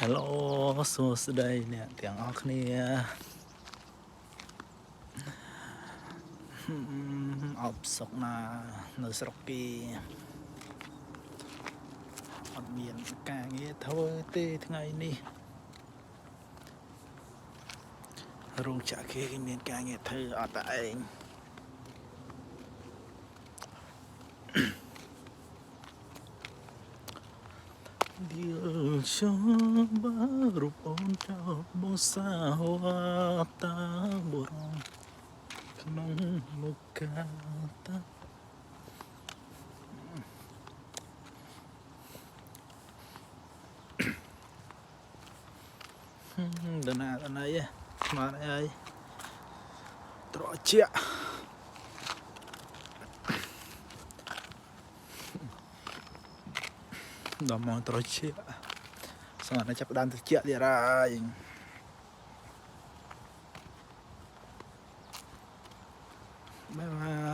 Hello សួស្តីអ្នកទាំងអស់គ្នាអបសុកណានៅស្រុកគេអត់មានការងារធ្វើទេថ្ងៃនេះរោងចក្រគេមានការងារធ្វើអត់តែឯងឌីលចូលបារូបអូនចោលបងសាហវតាបុរងក្នុងមុខកាតាដណាស្មានអីត្រជាក់ដល់មកត្រជាក់ស្មានតែចាប់ដើមត្រជាក់ទៀតហើយបាយបាយ